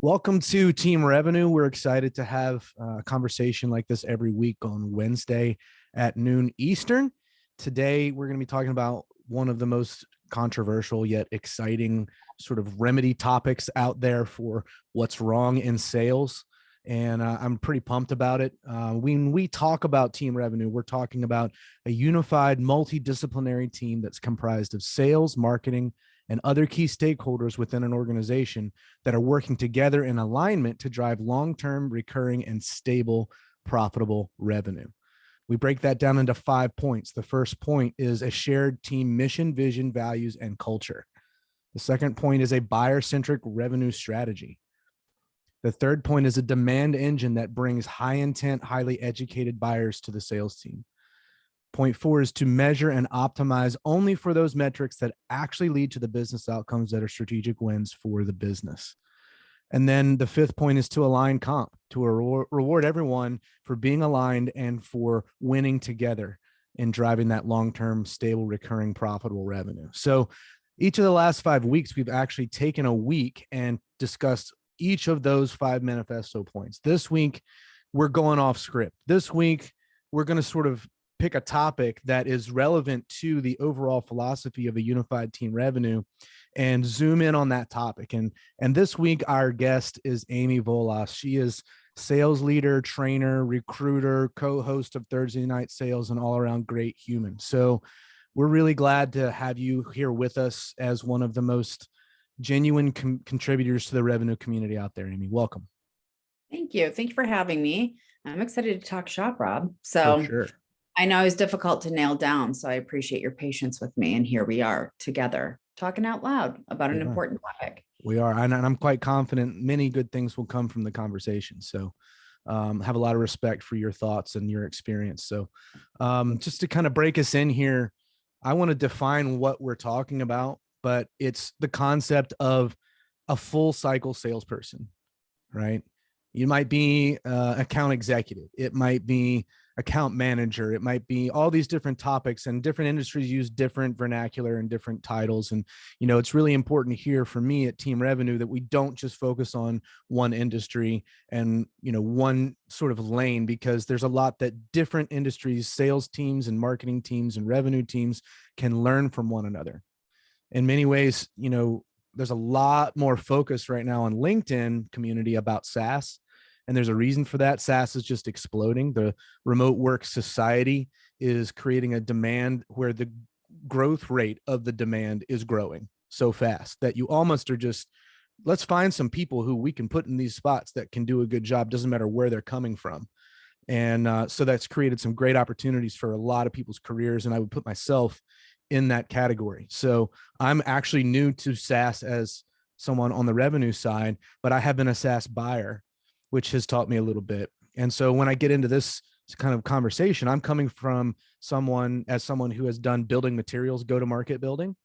Welcome to Team Revenue. We're excited to have a conversation like this every week on Wednesday at noon Eastern. Today, we're going to be talking about one of the most controversial yet exciting sort of remedy topics out there for what's wrong in sales. And I'm pretty pumped about it. When we talk about Team Revenue, we're talking about a unified multidisciplinary team that's comprised of sales, marketing, and other key stakeholders within an organization that are working together in alignment to drive long-term, recurring, and stable, profitable revenue. We break that down into 5 points. The first point is a shared team mission, vision, values, and culture. The second point is a buyer-centric revenue strategy. The third point is a demand engine that brings high intent, highly educated buyers to the sales team. Point 4 is to measure and optimize only for those metrics that actually lead to the business outcomes that are strategic wins for the business. And then the fifth point is to align comp, to reward everyone for being aligned and for winning together and driving that long-term, stable, recurring, profitable revenue. So each of the last 5 weeks, we've actually taken a week and discussed each of those 5 manifesto points. This week, we're going off script. This week, we're going to sort of pick a topic that is relevant to the overall philosophy of a unified team revenue and zoom in on that topic. And this week, our guest is Amy Volas. She is sales leader, trainer, recruiter, co-host of Thursday Night Sales, and all-around great human. So we're really glad to have you here with us as one of the most genuine contributors to the revenue community out there, Amy. Welcome. Thank you. Thank you for having me. I'm excited to talk shop, Rob. For sure. I know it's difficult to nail down, so I appreciate your patience with me. And here we are together talking out loud about an important topic. We are, and I'm quite confident many good things will come from the conversation. So have a lot of respect for your thoughts and your experience. So just to kind of break us in here, I want to define what we're talking about, but it's the concept of a full cycle salesperson, right? You might be account executive. It might be account manager. It might be all these different topics, and different industries use different vernacular and different titles. And, it's really important here for me at Team Revenue that we don't just focus on one industry and, one sort of lane, because there's a lot that different industries, sales teams and marketing teams and revenue teams can learn from one another. In many ways, there's a lot more focus right now on LinkedIn community about SaaS. And there's a reason for that. SaaS is just exploding. The remote work society is creating a demand where the growth rate of the demand is growing so fast that you almost are just, let's find some people who we can put in these spots that can do a good job. Doesn't matter where they're coming from. And so that's created some great opportunities for a lot of people's careers. And I would put myself in that category. So I'm actually new to SaaS as someone on the revenue side, but I have been a SaaS buyer, which has taught me a little bit. And so when I get into this kind of conversation, I'm coming from someone who has done building materials, go-to-market building,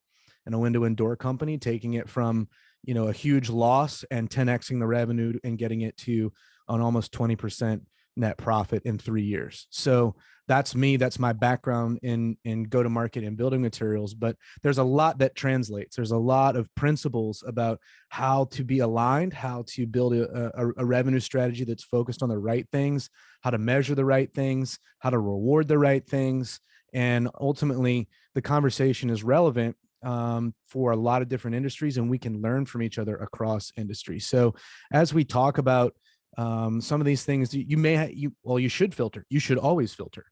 and a window and door company, taking it from, a huge loss and 10xing the revenue and getting it to an almost 20% net profit in 3 years. So that's me. That's my background in go-to-market and building materials. But there's a lot that translates. There's a lot of principles about how to be aligned, how to build a revenue strategy that's focused on the right things, how to measure the right things, how to reward the right things. And ultimately, the conversation is relevant for a lot of different industries, and we can learn from each other across industries. So as we talk about some of these things, you should filter. You should always filter.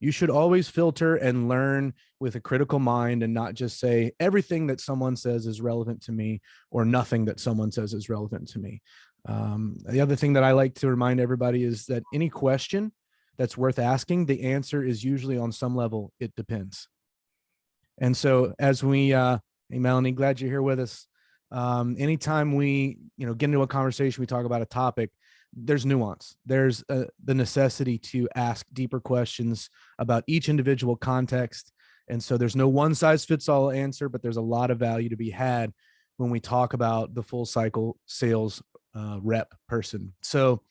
You should always filter and learn with a critical mind, and not just say everything that someone says is relevant to me or nothing that someone says is relevant to me. The other thing that I like to remind everybody is that any question that's worth asking, the answer is usually on some level, it depends. And so as we, hey, Melanie, glad you're here with us. Anytime we, get into a conversation, we talk about a topic, there's nuance. There's the necessity to ask deeper questions about each individual context. And so there's no one size fits all answer, but there's a lot of value to be had when we talk about the full cycle sales rep person. So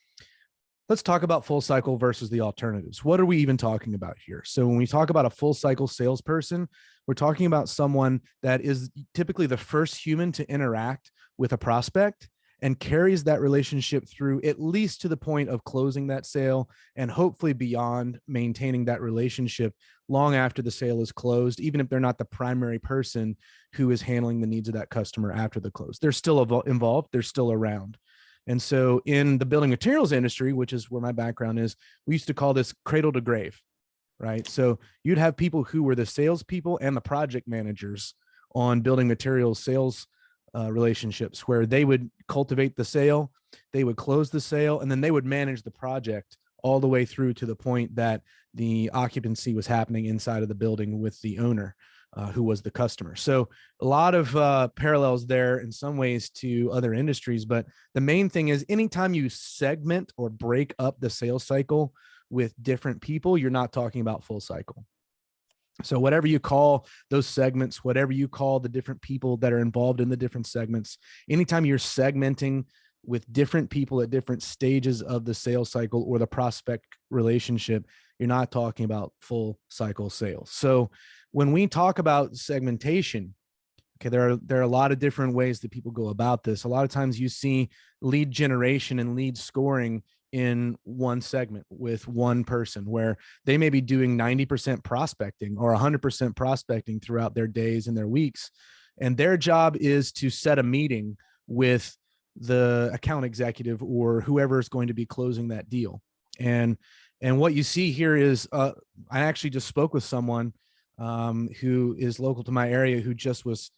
let's talk about full cycle versus the alternatives. What are we even talking about here? So when we talk about a full cycle salesperson, we're talking about someone that is typically the first human to interact with a prospect and carries that relationship through at least to the point of closing that sale, and hopefully beyond, maintaining that relationship long after the sale is closed, even if they're not the primary person who is handling the needs of that customer after the close. They're still involved, they're still around. And so in the building materials industry, which is where my background is, we used to call this cradle to grave, right? So you'd have people who were the salespeople and the project managers on building materials sales relationships, where they would cultivate the sale, they would close the sale, and then they would manage the project all the way through to the point that the occupancy was happening inside of the building with the owner, who was the customer. So a lot of parallels there in some ways to other industries. But the main thing is, anytime you segment or break up the sales cycle with different people, you're not talking about full cycle. So whatever you call those segments, whatever you call the different people that are involved in the different segments, anytime you're segmenting with different people at different stages of the sales cycle or the prospect relationship, you're not talking about full cycle sales. So when we talk about segmentation, okay, there are a lot of different ways that people go about this. A lot of times you see lead generation and lead scoring in one segment with one person, where they may be doing 90% prospecting or 100% prospecting throughout their days and their weeks. And their job is to set a meeting with the account executive or whoever is going to be closing that deal. And what you see here is, I actually just spoke with someone who is local to my area, who just was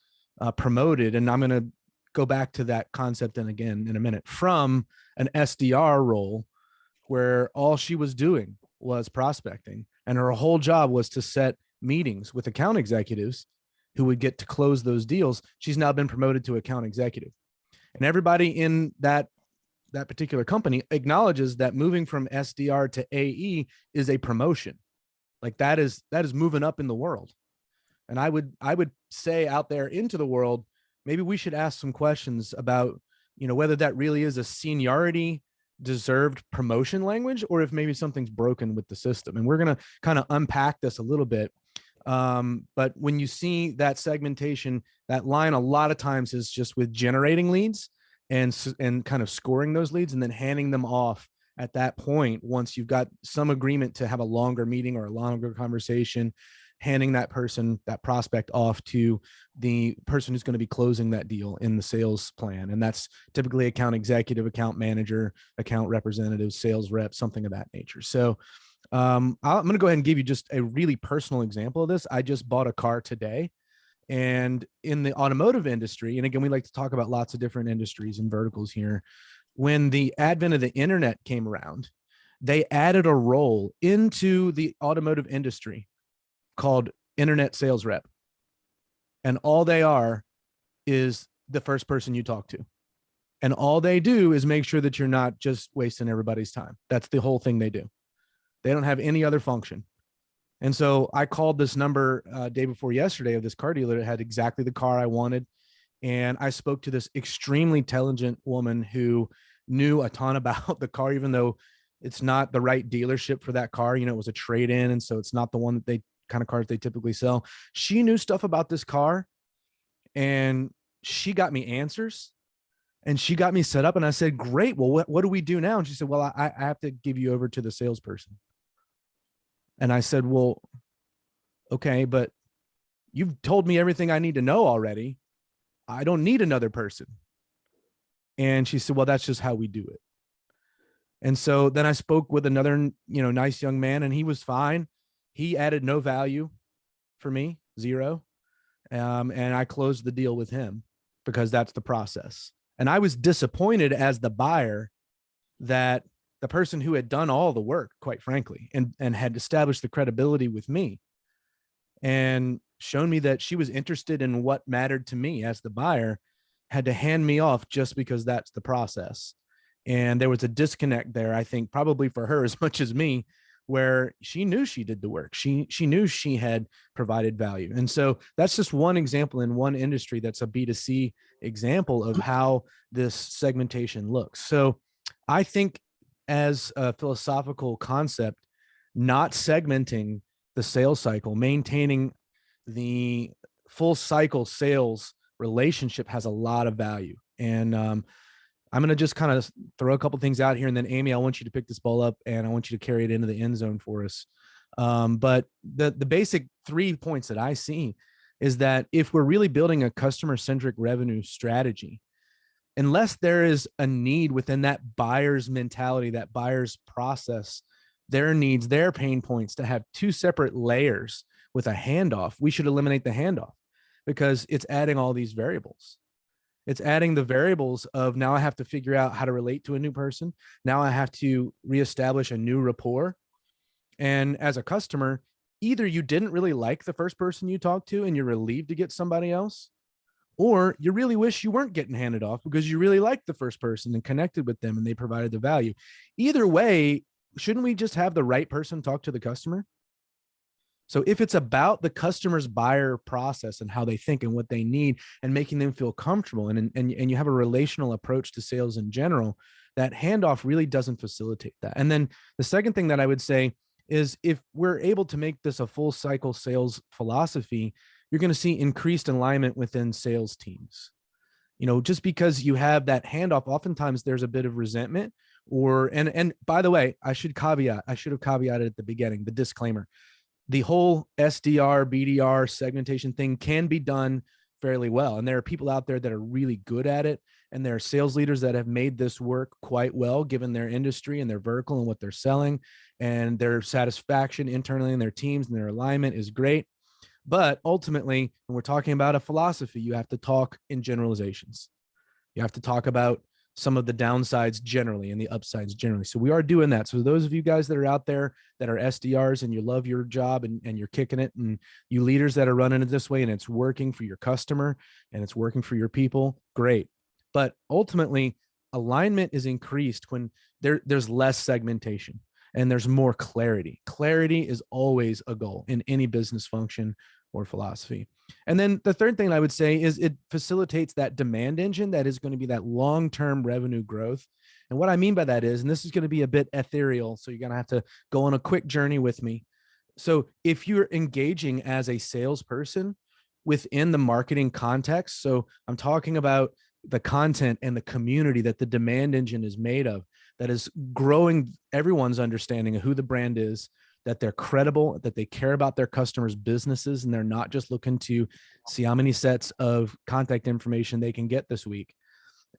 promoted. And I'm going to go back to that concept and again in a minute, from an SDR role where all she was doing was prospecting, and her whole job was to set meetings with account executives who would get to close those deals. She's now been promoted to account executive, and everybody in that particular company acknowledges that moving from SDR to AE is a promotion. Like that is moving up in the world. And I would say out there into the world, maybe we should ask some questions about, whether that really is a seniority deserved promotion language, or if maybe something's broken with the system. And we're going to kind of unpack this a little bit. But when you see that segmentation, that line a lot of times is just with generating leads and kind of scoring those leads and then handing them off at that point. Once you've got some agreement to have a longer meeting or a longer conversation, handing that person, that prospect, off to the person who's going to be closing that deal in the sales plan. And that's typically account executive, account manager, account representative, sales rep, something of that nature. So I'm going to go ahead and give you just a really personal example of this. I just bought a car today, and in the automotive industry, and again, we like to talk about lots of different industries and verticals here. When the advent of the internet came around, they added a role into the automotive industry called internet sales rep. And all they are is the first person you talk to. And all they do is make sure that you're not just wasting everybody's time. That's the whole thing they do. They don't have any other function. And so I called this number day before yesterday of this car dealer that had exactly the car I wanted. And I spoke to this extremely intelligent woman who knew a ton about the car, even though it's not the right dealership for that car. It was a trade-in. And so it's not the one that they kind of cars they typically sell. She knew stuff about this car, and she got me answers, and she got me set up. And I said, great. Well, what do we do now? And she said, well, I have to give you over to the salesperson. And I said, well, okay, but you've told me everything I need to know already. I don't need another person. And she said, well, that's just how we do it. And so then I spoke with another, nice young man, and he was fine. He added no value for me, zero. And I closed the deal with him because that's the process. And I was disappointed as the buyer that the person who had done all the work, quite frankly, and had established the credibility with me and shown me that she was interested in what mattered to me as the buyer, had to hand me off just because that's the process. And there was a disconnect there, I think, probably for her as much as me, where she knew she did the work. She knew she had provided value. And so that's just one example in one industry that's a B2C example of how this segmentation looks. So I think as a philosophical concept, not segmenting the sales cycle, maintaining the full cycle sales relationship has a lot of value. And I'm going to just kind of throw a couple things out here, and then Amy, I want you to pick this ball up and I want you to carry it into the end zone for us. But the basic 3 points that I see is that if we're really building a customer-centric revenue strategy, unless there is a need within that buyer's mentality, that buyer's process, their needs, their pain points, to have 2 separate layers with a handoff, we should eliminate the handoff, because it's adding all these variables. It's adding the variables of, now I have to figure out how to relate to a new person. Now I have to reestablish a new rapport. And as a customer, either you didn't really like the first person you talked to and you're relieved to get somebody else, or you really wish you weren't getting handed off because you really liked the first person and connected with them and they provided the value. Either way, shouldn't we just have the right person talk to the customer? So if it's about the customer's buyer process and how they think and what they need and making them feel comfortable, and you have a relational approach to sales in general, that handoff really doesn't facilitate that. And then the second thing that I would say is, if we're able to make this a full cycle sales philosophy, you're going to see increased alignment within sales teams. Just because you have that handoff, oftentimes there's a bit of resentment, and by the way, I should have caveated at the beginning, the disclaimer. The whole SDR, BDR segmentation thing can be done fairly well. And there are people out there that are really good at it. And there are sales leaders that have made this work quite well, given their industry and their vertical and what they're selling, and their satisfaction internally in their teams and their alignment is great. But ultimately, when we're talking about a philosophy, you have to talk in generalizations. You have to talk about some of the downsides generally and the upsides generally. So we are doing that. So those of you guys that are out there that are SDRs and you love your job and you're kicking it, and you leaders that are running it this way and it's working for your customer and it's working for your people, great. But ultimately, alignment is increased when there's less segmentation and there's more clarity. Clarity is always a goal in any business function or philosophy. And then the third thing I would say is, it facilitates that demand engine that is going to be that long-term revenue growth. And what I mean by that is, and this is going to be a bit ethereal, so you're going to have to go on a quick journey with me. So if you're engaging as a salesperson within the marketing context, so I'm talking about the content and the community that the demand engine is made of, that is growing everyone's understanding of who the brand is, that they're credible, that they care about their customers' businesses, and they're not just looking to see how many sets of contact information they can get this week.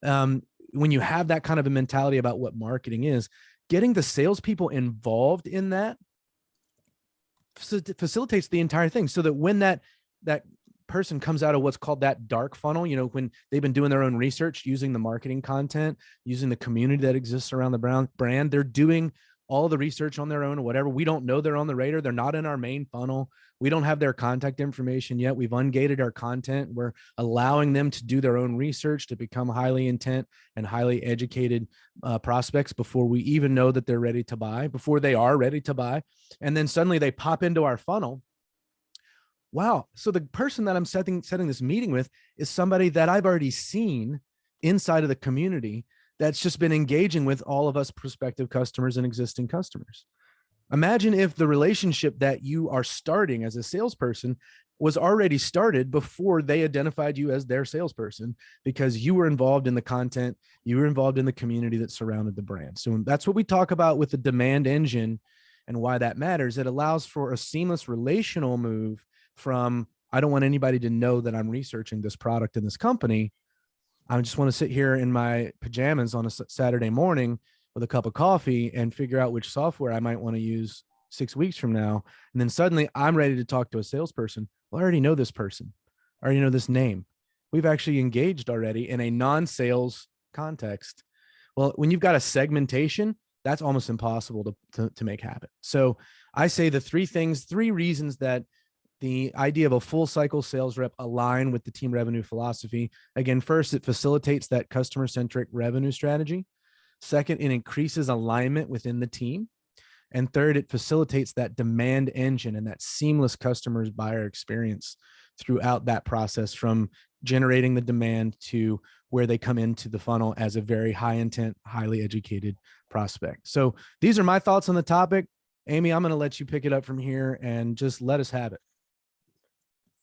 When you have that kind of a mentality about what marketing is, getting the salespeople involved in that facilitates the entire thing, so that when that person comes out of what's called that dark funnel, when they've been doing their own research, using the marketing content, using the community that exists around the brand, they're doing all the research on their own or whatever. We don't know they're on the radar. They're not in our main funnel. We don't have their contact information yet. We've ungated our content. We're allowing them to do their own research, to become highly intent and highly educated prospects before we even know that they're ready to buy, before they are ready to buy. And then suddenly they pop into our funnel. Wow. So the person that I'm setting this meeting with is somebody that I've already seen inside of the community, that's just been engaging with all of us prospective customers and existing customers. Imagine if the relationship that you are starting as a salesperson was already started before they identified you as their salesperson, because you were involved in the content, you were involved in the community that surrounded the brand. So that's what we talk about with the demand engine and why that matters. It allows for a seamless relational move from, I don't want anybody to know that I'm researching this product in this company. I just want to sit here in my pajamas on a Saturday morning with a cup of coffee and figure out which software I might want to use 6 weeks from now. And then suddenly I'm ready to talk to a salesperson. Well, I already know this person. I already know this name. We've actually engaged already in a non-sales context. Well, when you've got a segmentation, that's almost impossible to make happen. So I say the three reasons that the idea of a full cycle sales rep align with the team revenue philosophy. Again, first, it facilitates that customer-centric revenue strategy. Second, it increases alignment within the team. And third, it facilitates that demand engine and that seamless customer's buyer experience throughout that process, from generating the demand to where they come into the funnel as a very high intent, highly educated prospect. So these are my thoughts on the topic. Amy, I'm going to let you pick it up from here and just let us have it.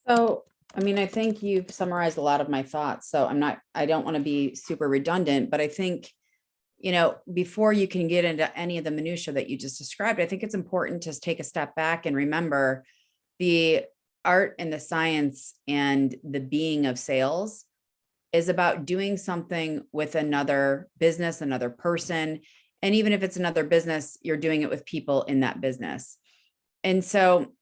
So I mean, I think you've summarized a lot of my thoughts, so I don't want to be super redundant, but I think, before you can get into any of the minutia that you just described, I think it's important to take a step back and remember the art and the science and the being of sales is about doing something with another business, another person. And even if it's another business, you're doing it with people in that business. And so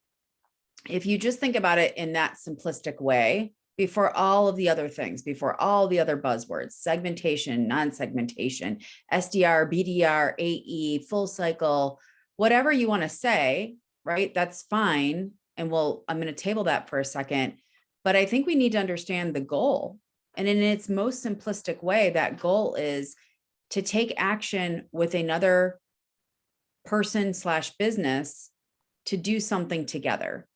if you just think about it in that simplistic way, before all of the other things, before all the other buzzwords, segmentation, non-segmentation, SDR, BDR, AE, full cycle, whatever you want to say, right? That's fine. And I'm going to table that for a second. But I think we need to understand the goal. And in its most simplistic way, that goal is to take action with another person / business to do something together.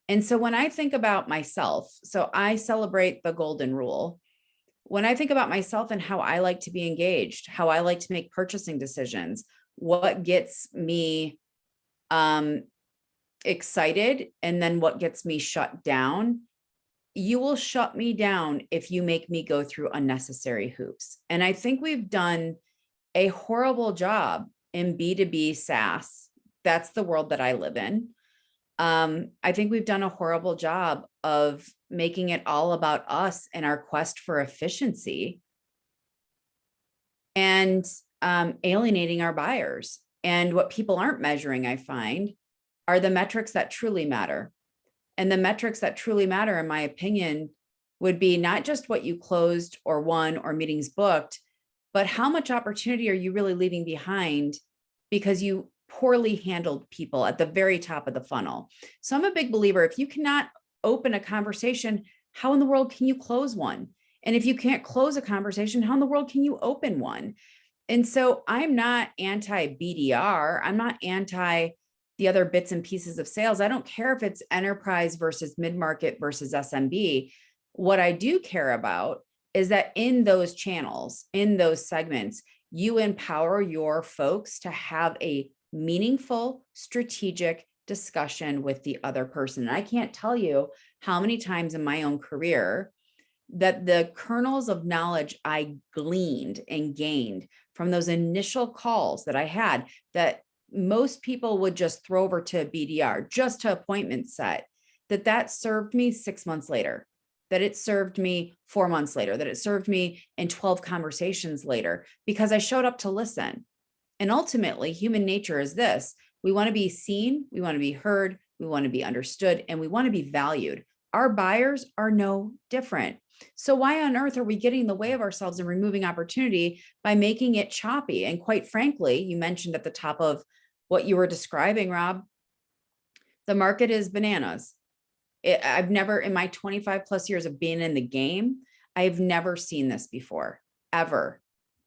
And so when I think about myself, so I celebrate the golden rule. When I think about myself and how I like to be engaged, how I like to make purchasing decisions, what gets me excited, and then what gets me shut down, you will shut me down if you make me go through unnecessary hoops. And I think we've done a horrible job in B2B SaaS. That's the world that I live in. I think we've done a horrible job of making it all about us and our quest for efficiency and alienating our buyers. And what people aren't measuring, I find, are the metrics that truly matter. And the metrics that truly matter, in my opinion, would be not just what you closed or won or meetings booked, but how much opportunity are you really leaving behind because you poorly handled people at the very top of the funnel. So I'm a big believer, if you cannot open a conversation, how in the world can you close one? And if you can't close a conversation, how in the world can you open one? And so I'm not anti-BDR. I'm not anti the other bits and pieces of sales. I don't care if it's enterprise versus mid-market versus SMB. What I do care about is that in those channels, in those segments, you empower your folks to have a meaningful, strategic discussion with the other person. And I can't tell you how many times in my own career that the kernels of knowledge I gleaned and gained from those initial calls that I had, that most people would just throw over to BDR, just to appointment set, that served me 6 months later, that it served me 4 months later, that it served me in 12 conversations later, because I showed up to listen. And ultimately, human nature is this: we want to be seen, we want to be heard, we want to be understood, and we want to be valued. Our buyers are no different. So why on earth are we getting in the way of ourselves and removing opportunity by making it choppy? And quite frankly, you mentioned at the top of what you were describing, Rob, the market is bananas. I've never, in my 25 plus years of being in the game, I've never seen this before, ever.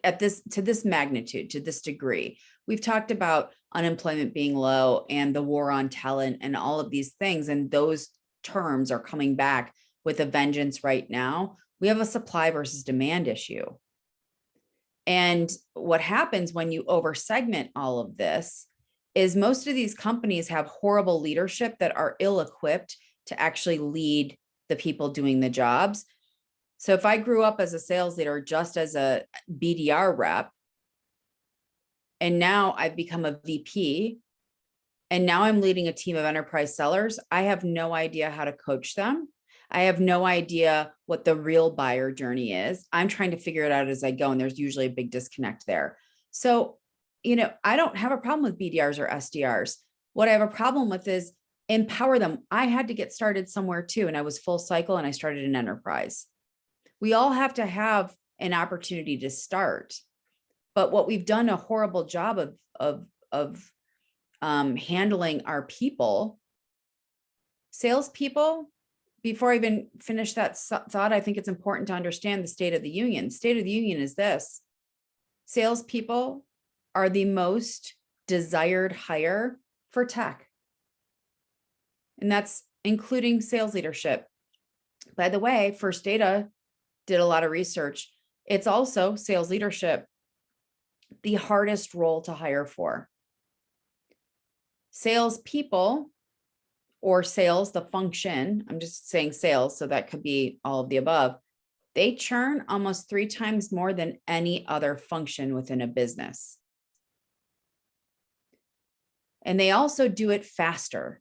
To this magnitude, to this degree. We've talked about unemployment being low and the war on talent and all of these things. And those terms are coming back with a vengeance right now. We have a supply versus demand issue. And what happens when you over segment all of this is most of these companies have horrible leadership that are ill-equipped to actually lead the people doing the jobs. So if I grew up as a sales leader, just as a BDR rep, and now I've become a VP, and now I'm leading a team of enterprise sellers, I have no idea how to coach them. I have no idea what the real buyer journey is. I'm trying to figure it out as I go, and there's usually a big disconnect there. So, I don't have a problem with BDRs or SDRs. What I have a problem with is empower them. I had to get started somewhere too, and I was full cycle, and I started in enterprise. We all have to have an opportunity to start, but what we've done a horrible job of handling our people, salespeople. Before I even finish that thought, I think it's important to understand the state of the union. State of the union is this: salespeople are the most desired hire for tech, and that's including sales leadership. By the way, First Data did a lot of research. It's also sales leadership, the hardest role to hire for. Salespeople or sales, the function, I'm just saying sales, so that could be all of the above, they churn almost 3 times more than any other function within a business. And they also do it faster.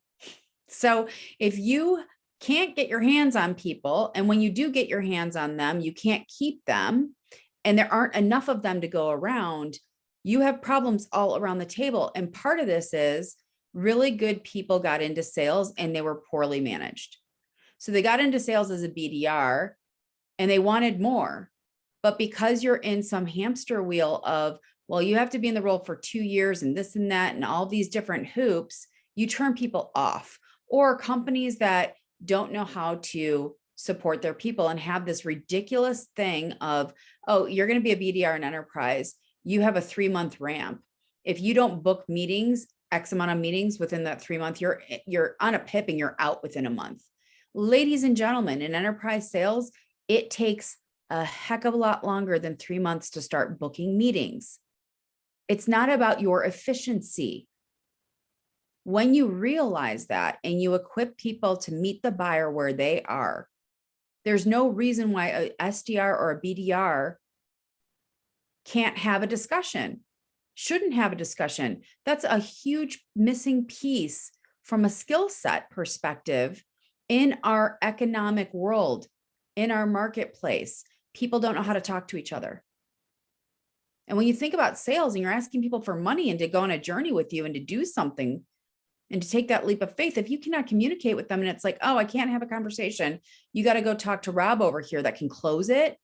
So if you can't get your hands on people, and when you do get your hands on them, you can't keep them, and there aren't enough of them to go around, you have problems all around the table. And part of this is really good people got into sales and they were poorly managed. So they got into sales as a BDR and they wanted more. But because you're in some hamster wheel of, well, you have to be in the role for 2 years and this and that and all these different hoops, you turn people off. Or companies that don't know how to support their people and have this ridiculous thing of, oh, you're going to be a BDR in enterprise. You have a 3-month ramp. If you don't book meetings, X amount of meetings within that 3-month, you're on a pip and you're out within a month. Ladies and gentlemen, in enterprise sales, it takes a heck of a lot longer than 3 months to start booking meetings. It's not about your efficiency. When you realize that and you equip people to meet the buyer where they are, there's no reason why a SDR or a BDR can't have a discussion, shouldn't have a discussion. That's a huge missing piece from a skill set perspective in our economic world, in our marketplace. People don't know how to talk to each other. And when you think about sales and you're asking people for money and to go on a journey with you and to do something and to take that leap of faith, if you cannot communicate with them and it's like, oh, I can't have a conversation, you got to go talk to Rob over here that can close it.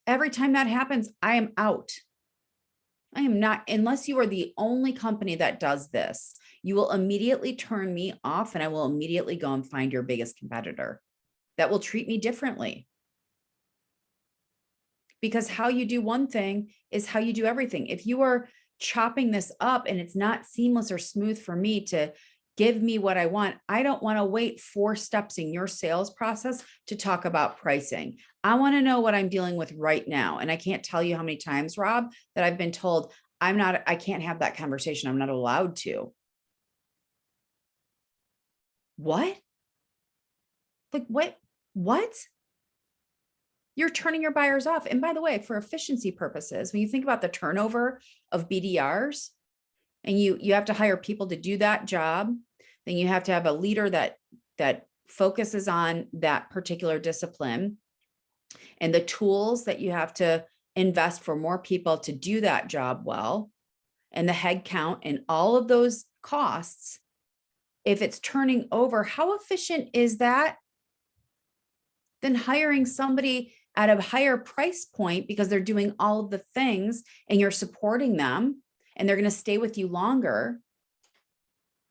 Every time that happens, I am out. I am not, unless you are the only company that does this, you will immediately turn me off and I will immediately go and find your biggest competitor that will treat me differently. Because how you do one thing is how you do everything. If you are chopping this up and it's not seamless or smooth for me to give me what I want, I don't want to wait 4 steps in your sales process to talk about pricing. I want to know what I'm dealing with right now. And I can't tell you how many times, Rob, that I've been told I can't have that conversation. I'm not allowed to. What? Like what? You're turning your buyers off. And by the way, for efficiency purposes, when you think about the turnover of BDRs and you have to hire people to do that job, then you have to have a leader that focuses on that particular discipline and the tools that you have to invest for more people to do that job well, and the head count and all of those costs. If it's turning over, how efficient is that than hiring somebody at a higher price point because they're doing all of the things and you're supporting them and they're going to stay with you longer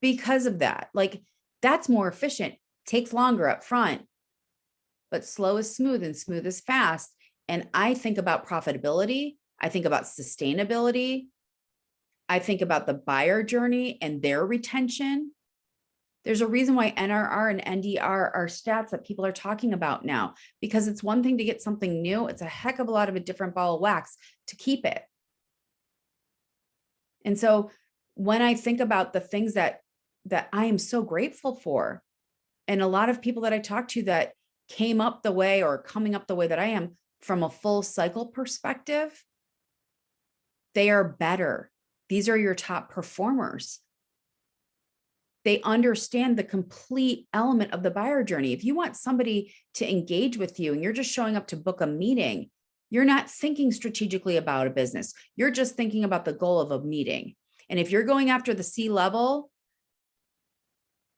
because of that? Like, that's more efficient, takes longer up front, but slow is smooth and smooth is fast. And I think about profitability. I think about sustainability. I think about the buyer journey and their retention. There's a reason why NRR and NDR are stats that people are talking about now, because it's one thing to get something new. It's a heck of a lot of a different ball of wax to keep it. And so when I think about the things that I am so grateful for, and a lot of people that I talk to that came up the way or coming up the way that I am from a full cycle perspective, they are better. These are your top performers. They understand the complete element of the buyer journey. If you want somebody to engage with you and you're just showing up to book a meeting, you're not thinking strategically about a business. You're just thinking about the goal of a meeting. And if you're going after the C-level,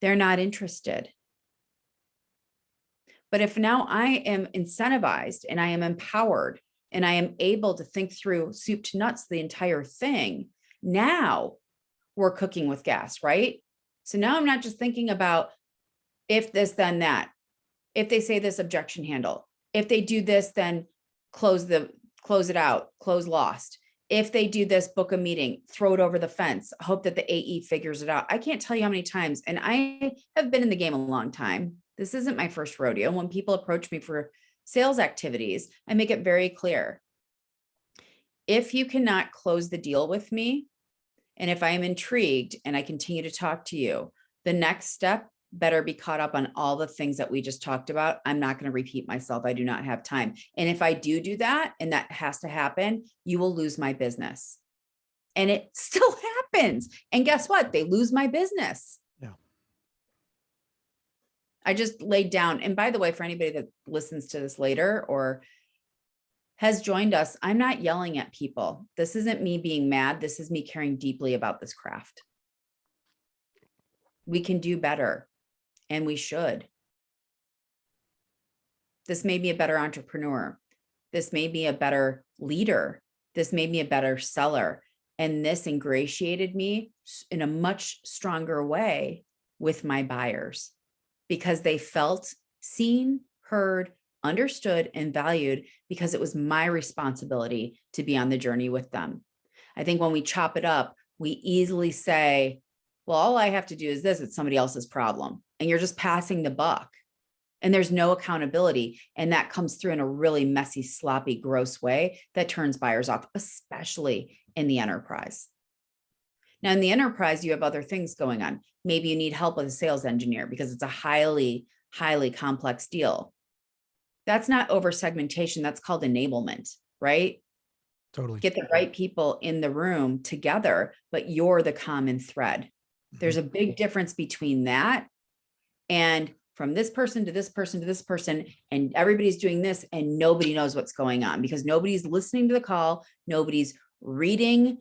they're not interested. But if now I am incentivized and I am empowered and I am able to think through soup to nuts, the entire thing, now we're cooking with gas, right? So now I'm not just thinking about if this, then that. If they say this, objection handle. If they do this, then close it out, close lost. If they do this, book a meeting, throw it over the fence, hope that the AE figures it out. I can't tell you how many times, and I have been in the game a long time. This isn't my first rodeo. When people approach me for sales activities, I make it very clear. If you cannot close the deal with me, and if I am intrigued and I continue to talk to you, The next step better be caught up on all the things that we just talked about. I'm not going to repeat myself. I do not have time. And if I do that, and that has to happen, you will lose my business. And it still happens. And guess what? They lose my business. Yeah. I just laid down. And by the way, for anybody that listens to this later or has joined us, I'm not yelling at people. This isn't me being mad. This is me caring deeply about this craft. We can do better, and we should. This made me a better entrepreneur. This made me a better leader. This made me a better seller. And this ingratiated me in a much stronger way with my buyers because they felt seen, heard, understood, and valued because it was my responsibility to be on the journey with them. I think when we chop it up, we easily say, well, all I have to do is this, it's somebody else's problem. And you're just passing the buck. And there's no accountability. And that comes through in a really messy, sloppy, gross way that turns buyers off, especially in the enterprise. Now, in the enterprise, you have other things going on. Maybe you need help with a sales engineer because it's a highly, highly complex deal. That's not over segmentation. That's called enablement, right? Totally. Get the right people in the room together, but you're the common thread. There's a big difference between that and from this person to this person to this person, and everybody's doing this and nobody knows what's going on because nobody's listening to the call. Nobody's reading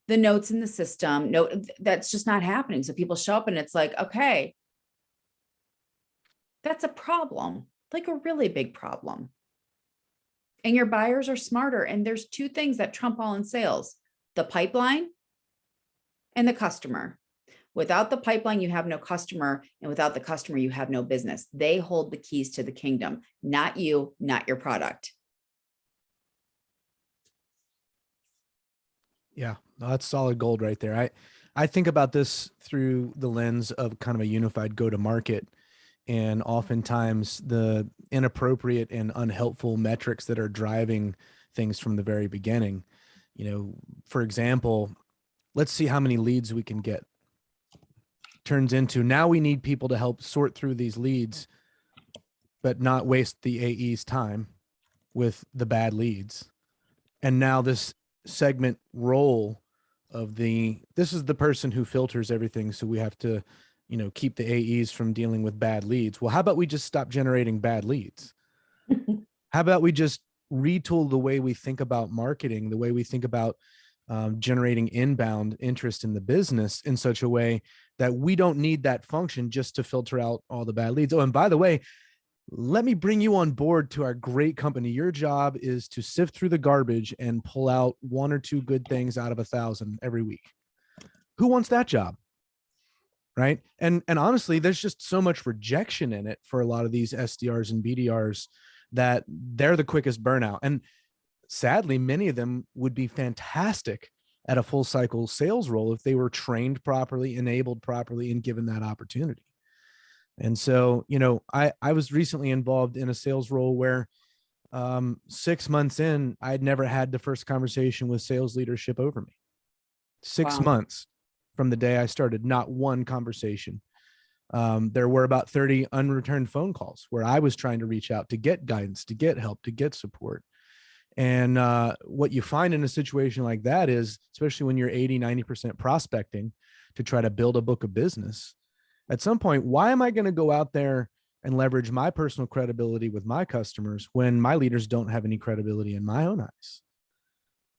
the notes in the system. No, that's just not happening. So people show up and it's like, okay, that's a problem, like a really big problem. And your buyers are smarter. And there's two things that trump all in sales: the pipeline and the customer. Without the pipeline, you have no customer. And without the customer, you have no business. They hold the keys to the kingdom, not you, not your product. Yeah, no, that's solid gold right there. I think about this through the lens of kind of a unified go-to-market, and oftentimes the inappropriate and unhelpful metrics that are driving things from the very beginning. You know, for example, let's see how many leads we can get. Turns into now we need people to help sort through these leads, but not waste the AE's time with the bad leads. And now this segment role of this is the person who filters everything. So we have to, keep the AEs from dealing with bad leads. Well, how about we just stop generating bad leads? How about we just retool the way we think about marketing, the way we think about generating inbound interest in the business in such a way that we don't need that function just to filter out all the bad leads. Oh, and by the way, let me bring you on board to our great company. Your job is to sift through the garbage and pull out one or two good things out of 1,000 every week. Who wants that job? Right. And honestly, there's just so much rejection in it for a lot of these SDRs and BDRs that they're the quickest burnout. And sadly, many of them would be fantastic at a full cycle sales role if they were trained properly, enabled properly, and given that opportunity. And so, I was recently involved in a sales role where 6 months in, I'd never had the first conversation with sales leadership over me. 6 Wow. months from the day I started, not one conversation. There were about 30 unreturned phone calls where I was trying to reach out to get guidance, to get help, to get support. And what you find in a situation like that is, especially when you're 80, 90% prospecting to try to build a book of business, at some point, why am I going to go out there and leverage my personal credibility with my customers when my leaders don't have any credibility in my own eyes?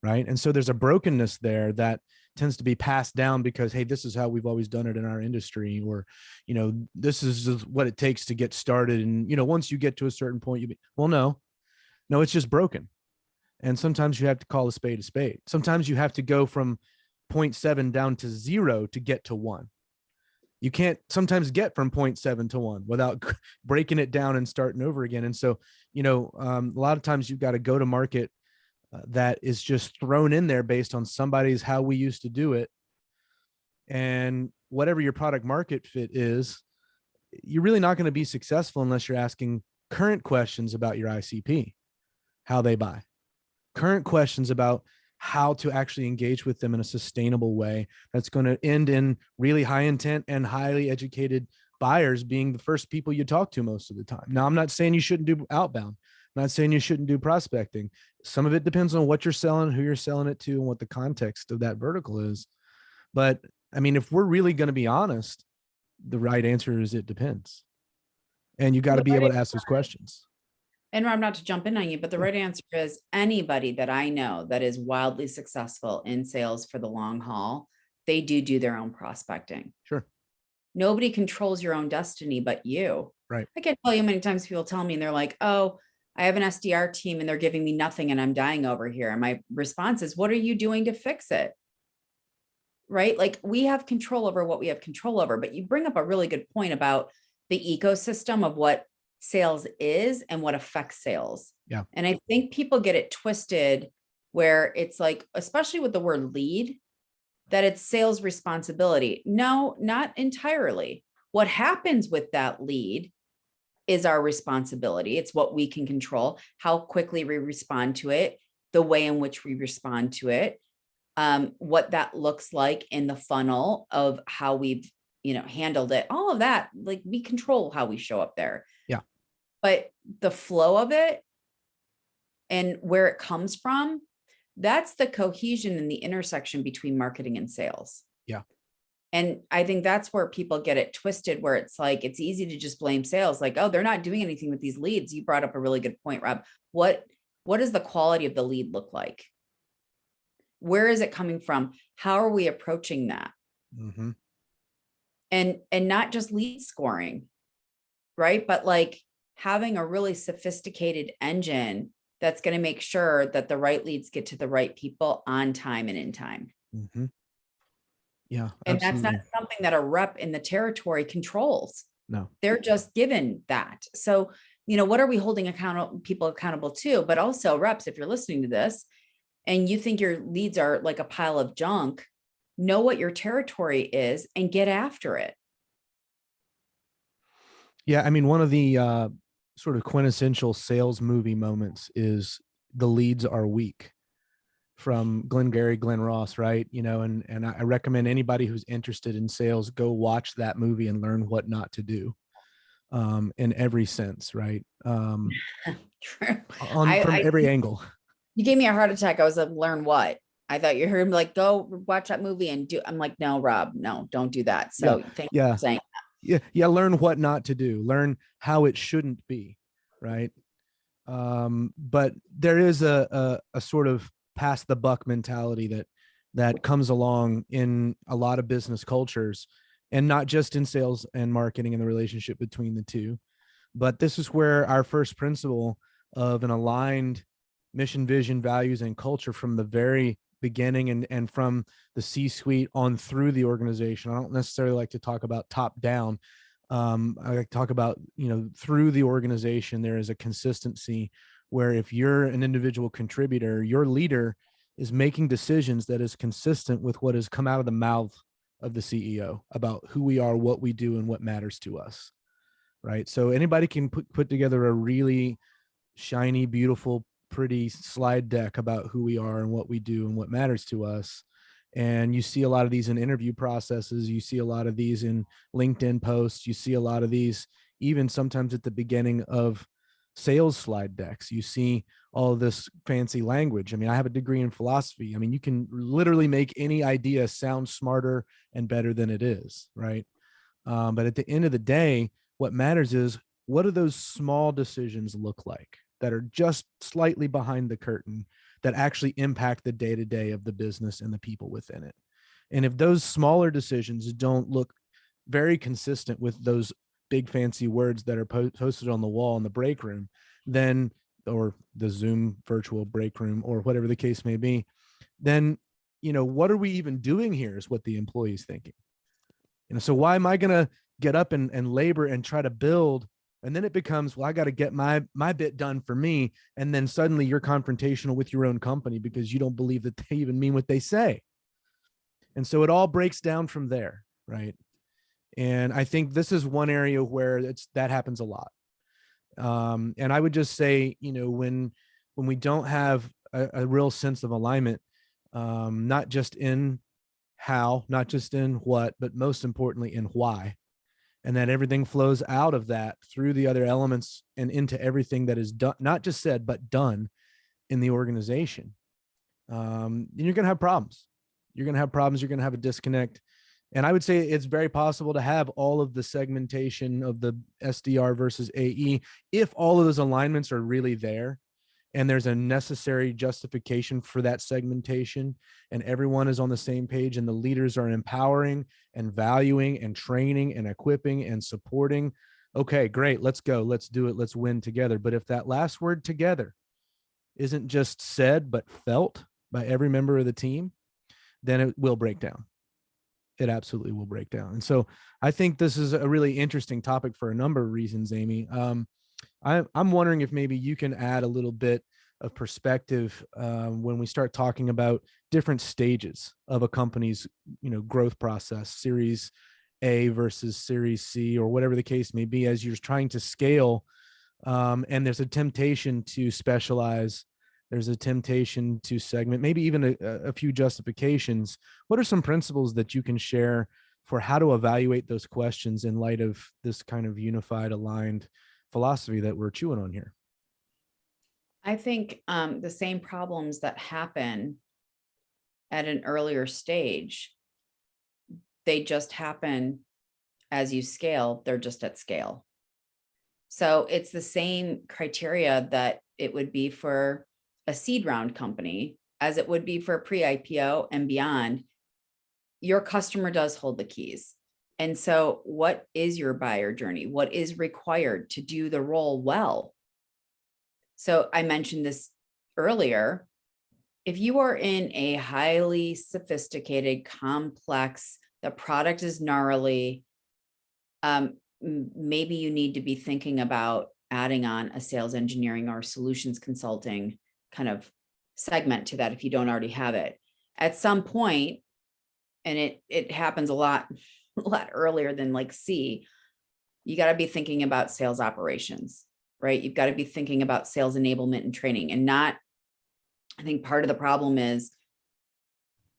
Right. And so there's a brokenness there that tends to be passed down because, hey, this is how we've always done it in our industry, or, this is just what it takes to get started. And, once you get to a certain point, no, it's just broken. And sometimes you have to call a spade a spade. Sometimes you have to go from 0.7 down to 0 to get to 1. You can't sometimes get from 0.7 to 1 without breaking it down and starting over again. And so, a lot of times you've got to go to market that is just thrown in there based on somebody's how we used to do it. And whatever your product market fit is, you're really not going to be successful unless you're asking current questions about your ICP, how they buy, current questions about how to actually engage with them in a sustainable way that's going to end in really high intent and highly educated buyers being the first people you talk to most of the time. Now, I'm not saying you shouldn't do outbound. I'm not saying you shouldn't do prospecting. Some of it depends on what you're selling, who you're selling it to, and what the context of that vertical is. But I mean, if we're really going to be honest, the right answer is it depends. And you got to be able to ask those questions. And Rob, not to jump in on you, but the right answer is anybody that I know that is wildly successful in sales for the long haul, they do their own prospecting. Sure. Nobody controls your own destiny but you. Right. I can't tell you how many times people tell me and they're like, oh, I have an SDR team and they're giving me nothing and I'm dying over here. And my response is, what are you doing to fix it? Right? Like, we have control over what we have control over. But you bring up a really good point about the ecosystem of what sales is and what affects sales. Yeah. And I think people get it twisted where it's like, especially with the word lead, that it's sales responsibility. No, not entirely. What happens with that lead is our responsibility. It's what we can control, how quickly we respond to it, the way in which we respond to it, what that looks like in the funnel of how we've, handled it, all of that. Like, we control how we show up there. Yeah. But the flow of it and where it comes from, that's the cohesion and the intersection between marketing and sales. Yeah. And I think that's where people get it twisted, where it's like, it's easy to just blame sales. Like, oh, they're not doing anything with these leads. You brought up a really good point, Rob. What does the quality of the lead look like? Where is it coming from? How are we approaching that? Mm-hmm. And not just lead scoring, right? But like having a really sophisticated engine that's going to make sure that the right leads get to the right people on time and in time. Mm-hmm. Yeah. And absolutely. that's not something that a rep in the territory controls. No. They're just given that. So, what are we holding people accountable to? But also, reps, if you're listening to this and you think your leads are like a pile of junk, know what your territory is and get after it. Yeah. I mean, one of the sort of quintessential sales movie moments is The Leads Are Weak from Glenn Ross, right? And I recommend anybody who's interested in sales, go watch that movie and learn what not to do in every sense, right? True. From every angle. You gave me a heart attack. I was like, learn what? I thought you heard him like, go watch that movie and do. I'm like, no, Rob, no, don't do that. So thank you for saying that. Yeah. Learn what not to do. Learn how it shouldn't be, right? But there is a sort of pass the buck mentality that comes along in a lot of business cultures, and not just in sales and marketing and the relationship between the two. But this is where our first principle of an aligned mission, vision, values, and culture from the very beginning and from the C-suite on through the organization. I don't necessarily like to talk about top down. I like to talk about, through the organization, there is a consistency where if you're an individual contributor, your leader is making decisions that is consistent with what has come out of the mouth of the CEO about who we are, what we do, and what matters to us. Right. So anybody can put together a really shiny, beautiful, pretty slide deck about who we are and what we do and what matters to us. And you see a lot of these in interview processes. You see a lot of these in LinkedIn posts. You see a lot of these even sometimes at the beginning of sales slide decks. You see all of this fancy language. I mean, I have a degree in philosophy. I mean, you can literally make any idea sound smarter and better than it is, right? But at the end of the day, what matters is, what do those small decisions look like that are just slightly behind the curtain that actually impact the day-to-day of the business and the people within it? And if those smaller decisions don't look very consistent with those big fancy words that are posted on the wall in the break room, then, or the Zoom virtual break room, or whatever the case may be, then, what are we even doing here is what the employee is thinking. So why am I going to get up and labor and try to build? And then it becomes, well, I got to get my bit done for me. And then suddenly you're confrontational with your own company because you don't believe that they even mean what they say. And so it all breaks down from there, right? And I think this is one area where that happens a lot. And I would just say, when we don't have a real sense of alignment, not just in how, not just in what, but most importantly in why. And that everything flows out of that through the other elements and into everything that is done, not just said, but done in the organization. And you're going to have problems. You're going to have problems. You're going to have a disconnect. And I would say it's very possible to have all of the segmentation of the SDR versus AE if all of those alignments are really there and there's a necessary justification for that segmentation and everyone is on the same page and the leaders are empowering and valuing and training and equipping and supporting. Okay, great. Let's go. Let's do it. Let's win together. But if that last word together isn't just said, but felt by every member of the team, then it will break down. It absolutely will break down. And so I think this is a really interesting topic for a number of reasons, Amy. I'm wondering if maybe you can add a little bit of perspective when we start talking about different stages of a company's, growth process, Series A versus Series C, or whatever the case may be, as you're trying to scale. And there's a temptation to specialize. There's a temptation to segment, maybe even a few justifications. What are some principles that you can share for how to evaluate those questions in light of this kind of unified, aligned philosophy that we're chewing on here? I think the same problems that happen at an earlier stage, they just happen as you scale, they're just at scale. So it's the same criteria that it would be for a seed round company as it would be for a pre-IPO and beyond. Your customer does hold the keys. And so what is your buyer journey? What is required to do the role well? So I mentioned this earlier. If you are in a highly sophisticated, complex, the product is gnarly, maybe you need to be thinking about adding on a sales engineering or solutions consulting kind of segment to that if you don't already have it. At some point, and it happens a lot earlier than like C, you got to be thinking about sales operations, right? You've got to be thinking about sales enablement and training, and not, I think part of the problem is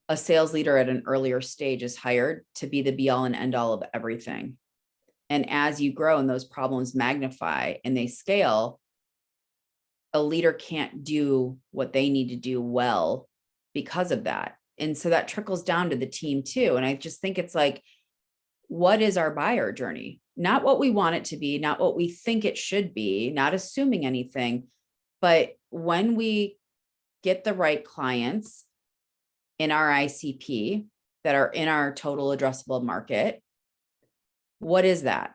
a sales leader at an earlier stage is hired to be the be all and end all of everything. And as you grow and those problems magnify and they scale, a leader can't do what they need to do well because of that. And so that trickles down to the team too. And I just think it's like, what is our buyer journey? Not what we want it to be, not what we think it should be, not assuming anything, but when we get the right clients in our ICP that are in our total addressable market, what is that?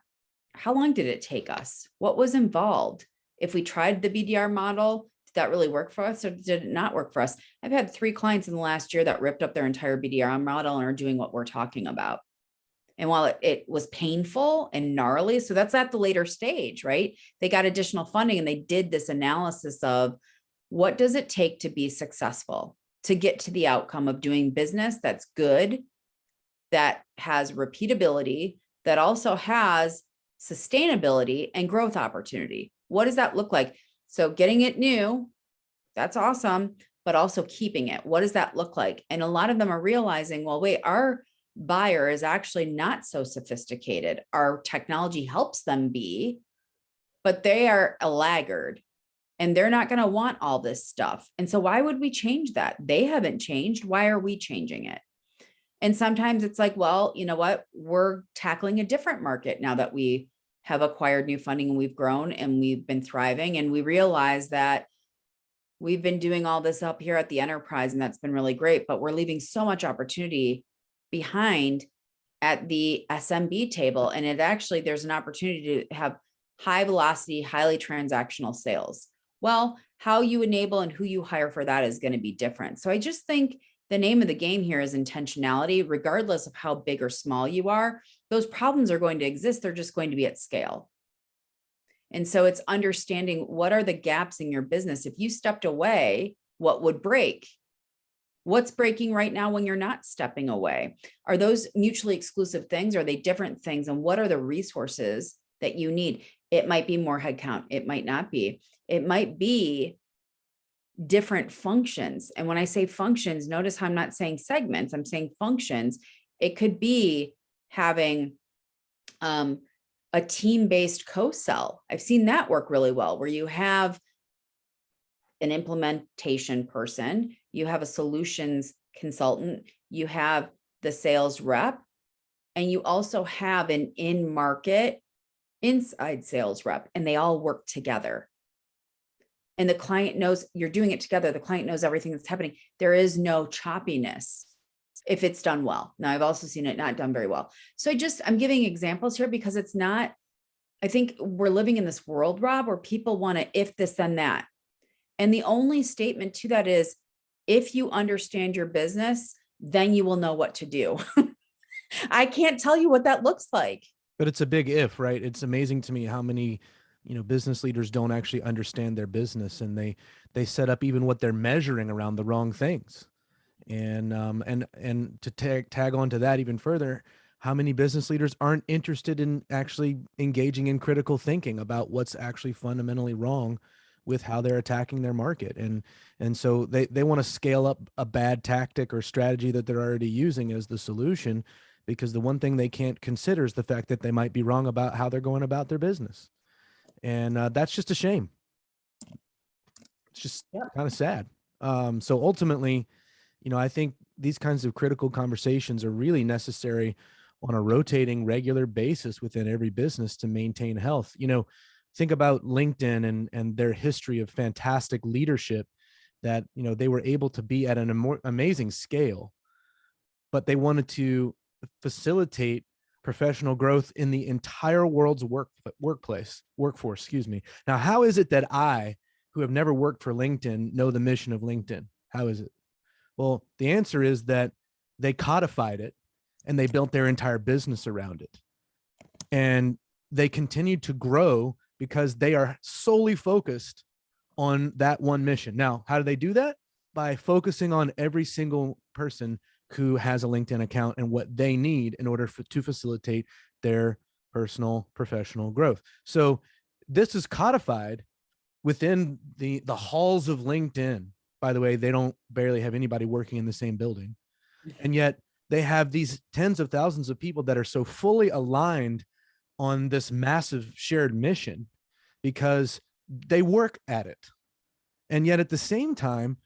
How long did it take us? What was involved? If we tried the BDR model, did that really work for us or did it not work for us? I've had 3 clients in the last year that ripped up their entire BDR model and are doing what we're talking about. And while it was painful and gnarly, so that's at the later stage, right? They got additional funding and they did this analysis of what does it take to be successful, to get to the outcome of doing business that's good, that has repeatability, that also has sustainability and growth opportunity. What does that look like? So getting it new, that's awesome, but also keeping it. What does that look like? And a lot of them are realizing, well, wait, our buyer is actually not so sophisticated. Our technology helps them be, but they are a laggard and they're not going to want all this stuff. And so why would we change that? They haven't changed. Why are we changing it? And sometimes it's like, well, you know what? We're tackling a different market now that we have acquired new funding and we've grown and we've been thriving. And we realize that we've been doing all this up here at the enterprise and that's been really great, but we're leaving so much opportunity behind at the SMB table. And it actually, there's an opportunity to have high velocity, highly transactional sales. Well, how you enable and who you hire for that is going to be different. So I just think the name of the game here is intentionality, regardless of how big or small you are. Those problems are going to exist. They're just going to be at scale. And so it's understanding what are the gaps in your business. If you stepped away, what would break? What's breaking right now when you're not stepping away? Are those mutually exclusive things? Are they different things? And what are the resources that you need? It might be more headcount. It might not be. It might be different functions. And when I say functions, notice how I'm not saying segments, I'm saying functions. It could be having a team-based co-sell. I've seen that work really well, where you have an implementation person, you have a solutions consultant, you have the sales rep, and you also have an in-market inside sales rep, and they all work together. And the client knows you're doing it together. The client knows everything that's happening. There is no choppiness if it's done well. Now, I've also seen it not done very well. So I'm giving examples here because it's not, I think we're living in this world, Rob, where people want to if this, then that. And the only statement to that is, if you understand your business, then you will know what to do. I can't tell you what that looks like. But it's a big if, right? It's amazing to me how many, business leaders don't actually understand their business, and they set up even what they're measuring around the wrong things. And to tag on to that even further, how many business leaders aren't interested in actually engaging in critical thinking about what's actually fundamentally wrong with how they're attacking their market. And so they want to scale up a bad tactic or strategy that they're already using as the solution, because the one thing they can't consider is the fact that they might be wrong about how they're going about their business. And that's just a shame. It's just kind of sad. So ultimately, I think these kinds of critical conversations are really necessary on a rotating regular basis within every business to maintain health. Think about LinkedIn and their history of fantastic leadership, that, they were able to be at an amazing scale, but they wanted to facilitate professional growth in the entire world's workforce, excuse me. Now, how is it that I, who have never worked for LinkedIn, know the mission of LinkedIn? How is it? Well, the answer is that they codified it and they built their entire business around it. And they continued to grow because they are solely focused on that one mission. Now, how do they do that? By focusing on every single person who has a LinkedIn account and what they need in order to facilitate their personal professional growth. So this is codified within the halls of LinkedIn. By the way, they don't barely have anybody working in the same building. And yet they have these tens of thousands of people that are so fully aligned on this massive shared mission because they work at it. And yet at the same time,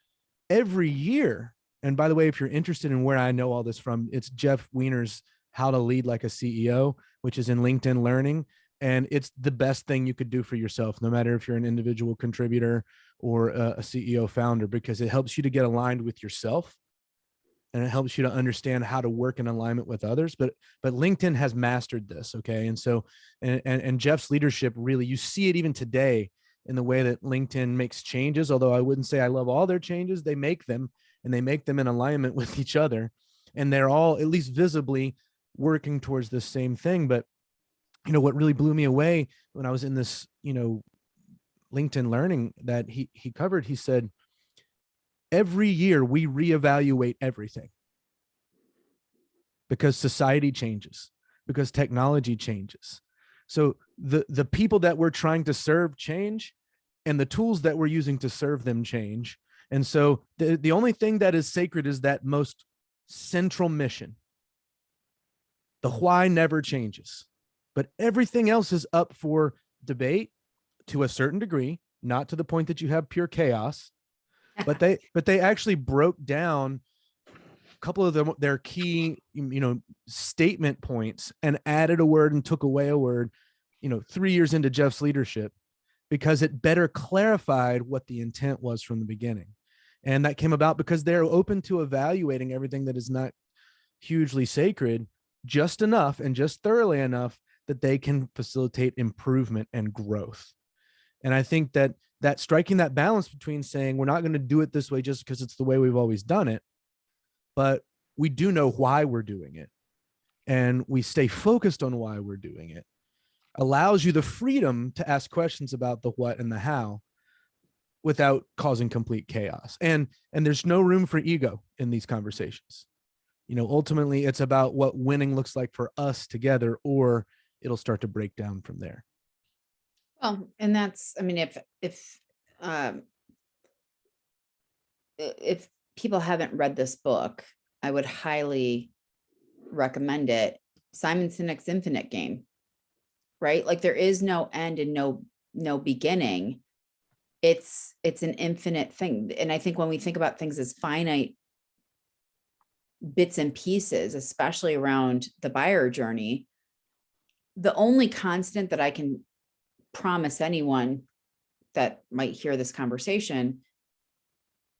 every year, and by the way, if you're interested in where I know all this from, it's Jeff Weiner's How to Lead Like a CEO, which is in LinkedIn Learning. And it's the best thing you could do for yourself, no matter if you're an individual contributor or a CEO founder, because it helps you to get aligned with yourself and it helps you to understand how to work in alignment with others. But LinkedIn has mastered this. Okay. And so, and Jeff's leadership, really, you see it even today in the way that LinkedIn makes changes. Although I wouldn't say I love all their changes, they make them, and they make them in alignment with each other. And they're all at least visibly working towards the same thing. But, what really blew me away when I was in this, LinkedIn Learning that he covered, he said, every year we reevaluate everything because society changes, because technology changes. So the people that we're trying to serve change, and the tools that we're using to serve them change. And so the only thing that is sacred is that most central mission. The why never changes, but everything else is up for debate to a certain degree, not to the point that you have pure chaos. But they actually broke down a couple of their key, statement points and added a word and took away a word, 3 years into Jeff's leadership, because it better clarified what the intent was from the beginning. And that came about because they're open to evaluating everything that is not hugely sacred, just enough and just thoroughly enough that they can facilitate improvement and growth. And I think that striking that balance between saying we're not going to do it this way just because it's the way we've always done it, but we do know why we're doing it, and we stay focused on why we're doing it, allows you the freedom to ask questions about the what and the how without causing complete chaos. And there's no room for ego in these conversations. Ultimately it's about what winning looks like for us together, or it'll start to break down from there. Well, and that's, I mean, if if people haven't read this book, I would highly recommend it. Simon Sinek's Infinite Game, right? Like there is no end and no beginning. It's an infinite thing. And I think when we think about things as finite bits and pieces, especially around the buyer journey, the only constant that I can promise anyone that might hear this conversation,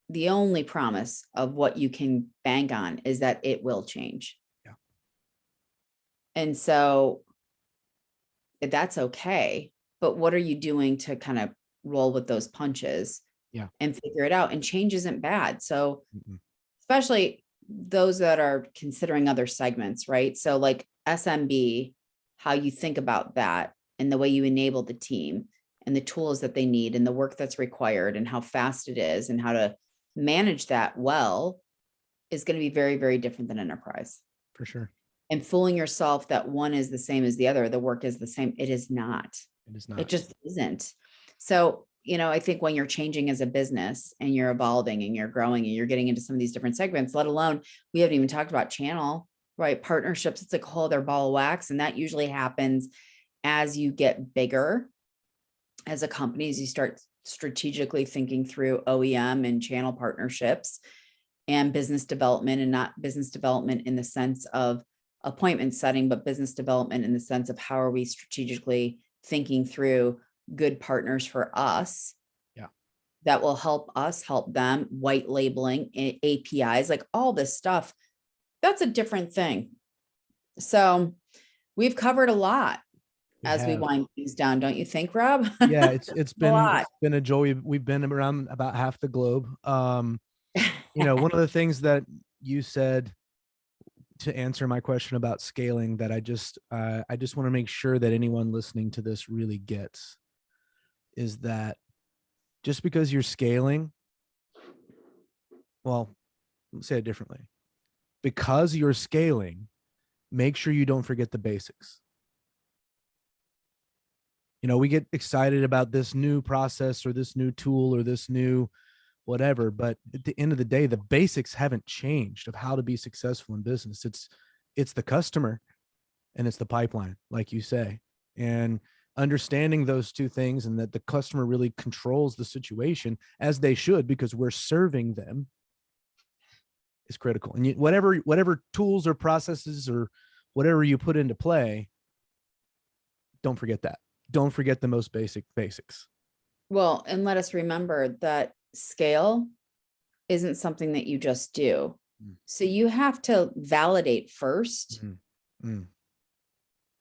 the only promise of what you can bank on is that it will change. Yeah. And so that's okay. But what are you doing to kind of roll with those punches Yeah. and figure it out? And change isn't bad. So Mm-mm. especially those that are considering other segments, right? So like SMB, how you think about that and the way you enable the team and the tools that they need and the work that's required and how fast it is and how to manage that well is going to be very, very different than enterprise. For sure. And fooling yourself that one is the same as the other, the work is the same. It is not. It is not. It just isn't. So, I think when you're changing as a business and you're evolving and you're growing and you're getting into some of these different segments, let alone, we haven't even talked about channel, right? Partnerships, it's like a whole other ball of wax. And that usually happens as you get bigger as a company, as you start strategically thinking through OEM and channel partnerships and business development, and not business development in the sense of appointment setting, but business development in the sense of how are we strategically thinking through good partners for us. Yeah. That will help us help them, white labeling, APIs, like all this stuff. That's a different thing. So we've covered a lot as we wind things down, don't you think, Rob? Yeah, it's lot. been a joy. We've been around about half the globe. One of the things that you said to answer my question about scaling that I just want to make sure that anyone listening to this really gets is that just because you're scaling, well, let's say it differently. Because you're scaling, make sure you don't forget the basics. We get excited about this new process or this new tool or this new whatever, but at the end of the day, the basics haven't changed of how to be successful in business. It's the customer and it's the pipeline, like you say, and understanding those two things, and that the customer really controls the situation as they should, because we're serving them, is critical. And whatever tools or processes or whatever you put into play, don't forget that. Don't forget the most basics. Well, and let us remember that scale isn't something that you just do. So you have to validate first.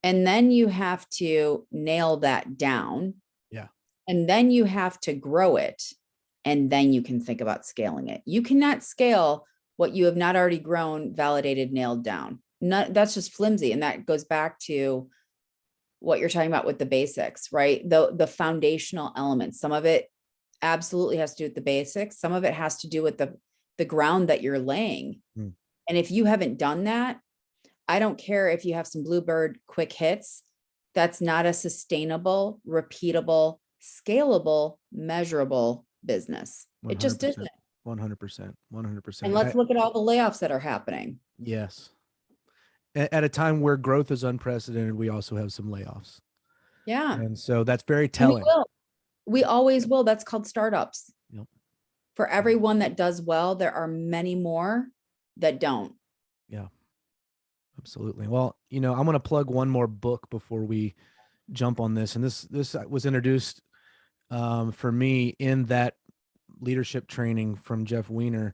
And then you have to nail that down. Yeah. And then you have to grow it. And then you can think about scaling it. You cannot scale what you have not already grown, validated, nailed down. That's just flimsy. And that goes back to what you're talking about with the basics, right? The foundational elements. Some of it absolutely has to do with the basics. Some of it has to do with the ground that you're laying. And if you haven't done that, I don't care if you have some Bluebird quick hits. That's not a sustainable, repeatable, scalable, measurable business. 100%, it just isn't. 100%. And let's look at all the layoffs that are happening. Yes. At a time where growth is unprecedented, we also have some layoffs. Yeah. And so that's very telling. We always will. That's called startups. Yep. For everyone that does well, there are many more that don't. Yeah, absolutely. Well, I want to plug one more book before we jump on this. And this was introduced for me in that leadership training from Jeff Weiner,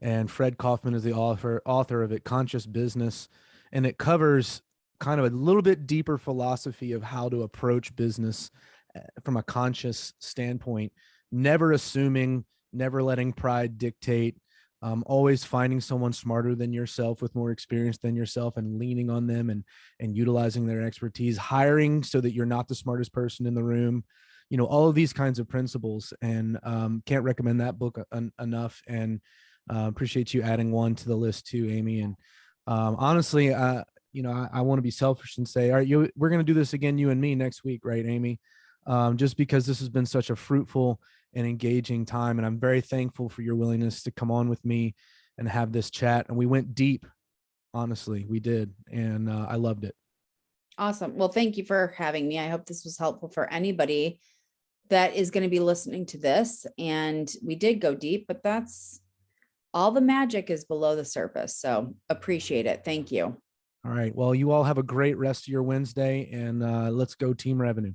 and Fred Kaufman is the author of it, Conscious Business. And it covers kind of a little bit deeper philosophy of how to approach business from a conscious standpoint, never assuming, never letting pride dictate, always finding someone smarter than yourself with more experience than yourself and leaning on them and utilizing their expertise, hiring so that you're not the smartest person in the room, all of these kinds of principles. And can't recommend that book enough. And appreciate you adding one to the list too, Amy. And honestly, I want to be selfish and say, all right, we're going to do this again, you and me, next week, right, Amy? Just because this has been such a fruitful and engaging time. And I'm very thankful for your willingness to come on with me and have this chat. And we went deep, honestly, we did. And I loved it. Awesome. Well, thank you for having me. I hope this was helpful for anybody that is going to be listening to this. And we did go deep, but that's all the magic is below the surface. So appreciate it. Thank you. All right. Well, you all have a great rest of your Wednesday, and let's go team revenue.